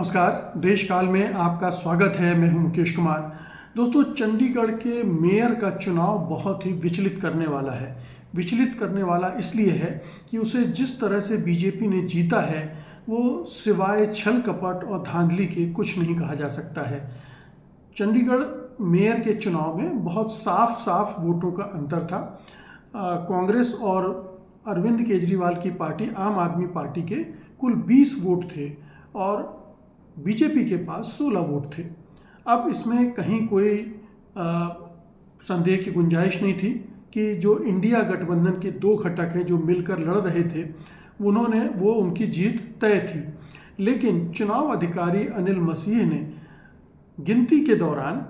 नमस्कार। देश काल में आपका स्वागत है। मैं हूं मुकेश कुमार। दोस्तों, चंडीगढ़ के मेयर का चुनाव बहुत ही विचलित करने वाला है। विचलित करने वाला इसलिए है कि उसे जिस तरह से बीजेपी ने जीता है वो सिवाय छल कपट और धांधली के कुछ नहीं कहा जा सकता है। चंडीगढ़ मेयर के चुनाव में बहुत साफ साफ वोटों का अंतर था। कांग्रेस और अरविंद केजरीवाल की पार्टी आम आदमी पार्टी के कुल 20 वोट थे और बीजेपी के पास 16 वोट थे। अब इसमें कहीं कोई संदेह की गुंजाइश नहीं थी कि जो इंडिया गठबंधन के दो घटक हैं जो मिलकर लड़ रहे थे उनकी जीत तय थी। लेकिन चुनाव अधिकारी अनिल मसीह ने गिनती के दौरान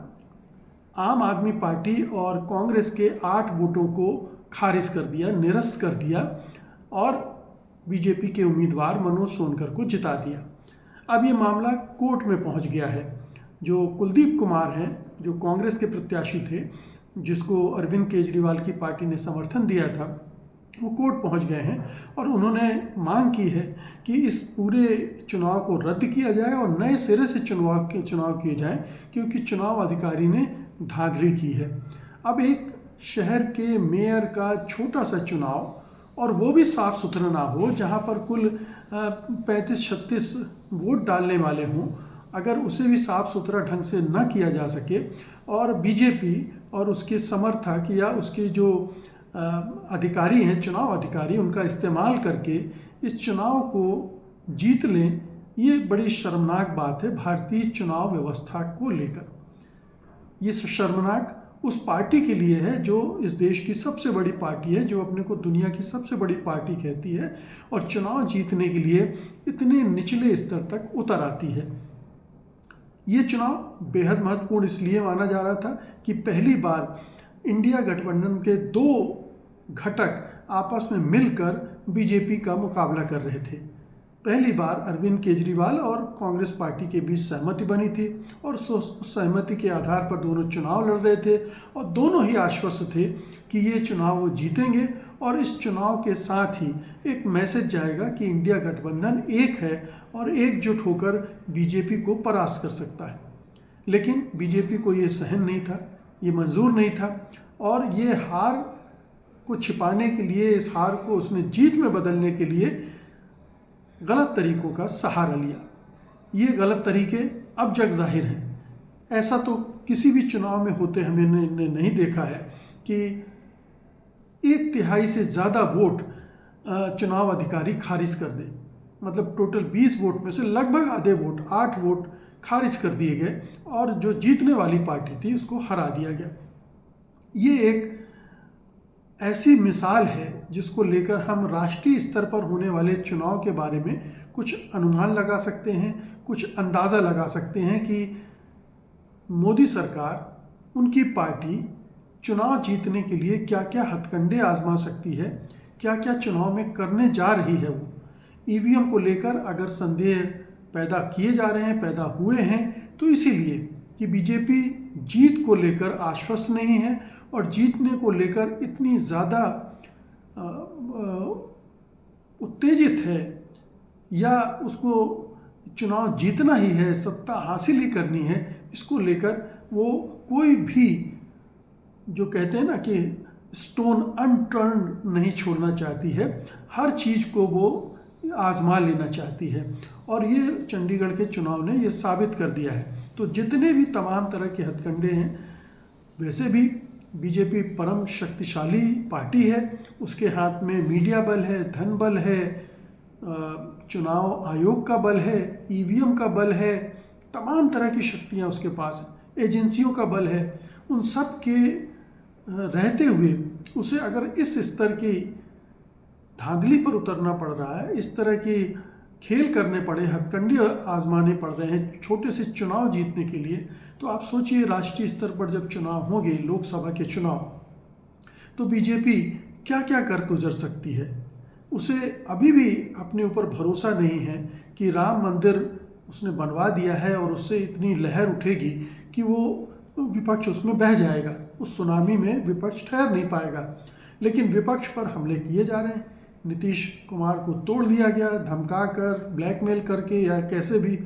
आम आदमी पार्टी और कांग्रेस के 8 वोटों को खारिज कर दिया, निरस्त कर दिया और बीजेपी के उम्मीदवार मनोज सोनकर को जिता दिया। अब ये मामला कोर्ट में पहुंच गया है। जो कुलदीप कुमार हैं, जो कांग्रेस के प्रत्याशी थे, जिसको अरविंद केजरीवाल की पार्टी ने समर्थन दिया था, वो कोर्ट पहुंच गए हैं और उन्होंने मांग की है कि इस पूरे चुनाव को रद्द किया जाए और नए सिरे से चुनाव किए जाएं, क्योंकि चुनाव अधिकारी ने धांधली की है। अब एक शहर के मेयर का छोटा सा चुनाव, और वो भी साफ सुथरा ना हो, जहाँ पर कुल 35-36 वोट डालने वाले हों, अगर उसे भी साफ सुथरा ढंग से न किया जा सके और बीजेपी और उसके समर्थक या उसके जो अधिकारी हैं, चुनाव अधिकारी, उनका इस्तेमाल करके इस चुनाव को जीत लें, ये बड़ी शर्मनाक बात है भारतीय चुनाव व्यवस्था को लेकर। ये शर्मनाक उस पार्टी के लिए है जो इस देश की सबसे बड़ी पार्टी है, जो अपने को दुनिया की सबसे बड़ी पार्टी कहती है और चुनाव जीतने के लिए इतने निचले स्तर तक उतर आती है। ये चुनाव बेहद महत्वपूर्ण इसलिए माना जा रहा था कि पहली बार इंडिया गठबंधन के 2 घटक आपस में मिलकर बीजेपी का मुकाबला कर रहे थे। पहली बार अरविंद केजरीवाल और कांग्रेस पार्टी के बीच सहमति बनी थी और उस सहमति के आधार पर दोनों चुनाव लड़ रहे थे और दोनों ही आश्वस्त थे कि ये चुनाव वो जीतेंगे और इस चुनाव के साथ ही एक मैसेज जाएगा कि इंडिया गठबंधन एक है और एकजुट होकर बीजेपी को परास्त कर सकता है। लेकिन बीजेपी को ये सहन नहीं था, ये मंजूर नहीं था और ये हार को छिपाने के लिए, इस हार को उसने जीत में बदलने के लिए गलत तरीकों का सहारा लिया। ये गलत तरीके अब जग जाहिर हैं। ऐसा तो किसी भी चुनाव में होते हमने नहीं देखा है कि 1/3 से ज़्यादा वोट चुनाव अधिकारी खारिज कर दे। मतलब टोटल 20 वोट में से लगभग आधे वोट, 8 वोट खारिज कर दिए गए और जो जीतने वाली पार्टी थी उसको हरा दिया गया। ये एक ऐसी मिसाल है जिसको लेकर हम राष्ट्रीय स्तर पर होने वाले चुनाव के बारे में कुछ अनुमान लगा सकते हैं, कुछ अंदाज़ा लगा सकते हैं कि मोदी सरकार, उनकी पार्टी चुनाव जीतने के लिए क्या क्या हथकंडे आजमा सकती है, क्या क्या चुनाव में करने जा रही है। वो ईवीएम को लेकर अगर संदेह पैदा किए जा रहे हैं, पैदा हुए हैं, तो इसीलिए कि बीजेपी जीत को लेकर आश्वस्त नहीं है और जीतने को लेकर इतनी ज़्यादा उत्तेजित है, या उसको चुनाव जीतना ही है, सत्ता हासिल ही करनी है, इसको लेकर वो कोई भी, जो कहते हैं ना कि स्टोन अनटर्न नहीं छोड़ना चाहती है, हर चीज़ को वो आजमा लेना चाहती है और ये चंडीगढ़ के चुनाव ने ये साबित कर दिया है। तो जितने भी तमाम तरह के हथकंडे हैं, वैसे भी बीजेपी परम शक्तिशाली पार्टी है, उसके हाथ में मीडिया बल है, धन बल है, चुनाव आयोग का बल है, ईवीएम का बल है, तमाम तरह की शक्तियां उसके पास, एजेंसियों का बल है। उन सब के रहते हुए उसे अगर इस स्तर की धांधली पर उतरना पड़ रहा है, इस तरह की खेल करने पड़े, हथकंडे आजमाने पड़ रहे हैं छोटे से चुनाव जीतने के लिए, तो आप सोचिए राष्ट्रीय स्तर पर जब चुनाव होंगे, लोकसभा के चुनाव, तो बीजेपी क्या क्या कर गुजर सकती है। उसे अभी भी अपने ऊपर भरोसा नहीं है कि राम मंदिर उसने बनवा दिया है और उससे इतनी लहर उठेगी कि वो विपक्ष उसमें बह जाएगा, उस सुनामी में विपक्ष ठहर नहीं पाएगा। लेकिन विपक्ष पर हमले किए जा रहे हैं। नीतीश कुमार को तोड़ दिया गया, धमका कर, ब्लैकमेल करके या कैसे भी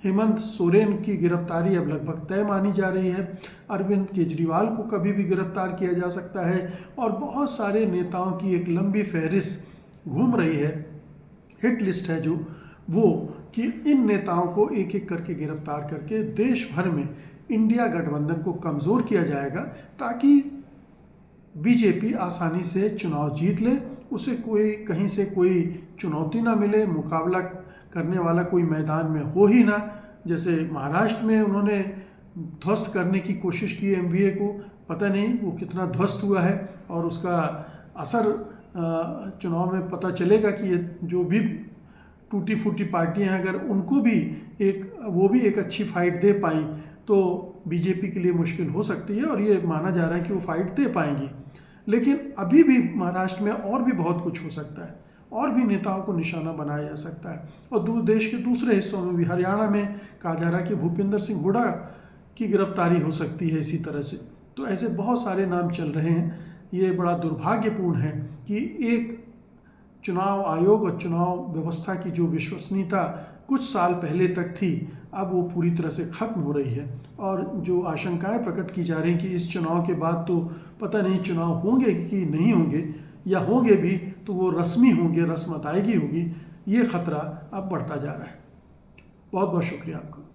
हेमंत सोरेन की गिरफ्तारी अब लगभग तय मानी जा रही है। अरविंद केजरीवाल को कभी भी गिरफ्तार किया जा सकता है और बहुत सारे नेताओं की एक लंबी फहरिस्त घूम रही है, हिट लिस्ट है जो वो, कि इन नेताओं को एक एक करके गिरफ्तार करके देश भर में इंडिया गठबंधन को कमज़ोर किया जाएगा, ताकि बीजेपी आसानी से चुनाव जीत ले, उसे कोई कहीं से कोई चुनौती ना मिले, मुकाबला करने वाला कोई मैदान में हो ही ना। जैसे महाराष्ट्र में उन्होंने ध्वस्त करने की कोशिश की एमवीए को, पता नहीं वो कितना ध्वस्त हुआ है और उसका असर चुनाव में पता चलेगा कि ये जो भी टूटी फूटी पार्टियां हैं, अगर उनको भी वो भी एक अच्छी फाइट दे पाई तो बीजेपी के लिए मुश्किल हो सकती है, और ये माना जा रहा है कि वो फाइट दे पाएंगी। लेकिन अभी भी महाराष्ट्र में और भी बहुत कुछ हो सकता है, और भी नेताओं को निशाना बनाया जा सकता है, और देश के दूसरे हिस्सों में भी, हरियाणा में कहा जा रहा है कि भूपिंदर सिंह हुड्डा की गिरफ्तारी हो सकती है इसी तरह से। तो ऐसे बहुत सारे नाम चल रहे हैं। ये बड़ा दुर्भाग्यपूर्ण है कि एक चुनाव आयोग और चुनाव व्यवस्था की जो विश्वसनीयता कुछ साल पहले तक थी, अब वो पूरी तरह से खत्म हो रही है। और जो आशंकाएं प्रकट की जा रही हैं कि इस चुनाव के बाद तो पता नहीं चुनाव होंगे कि नहीं होंगे, या होंगे भी तो वो रस्मी होंगे, रस्म अदायगी होगी, ये खतरा अब बढ़ता जा रहा है। बहुत बहुत शुक्रिया आपका।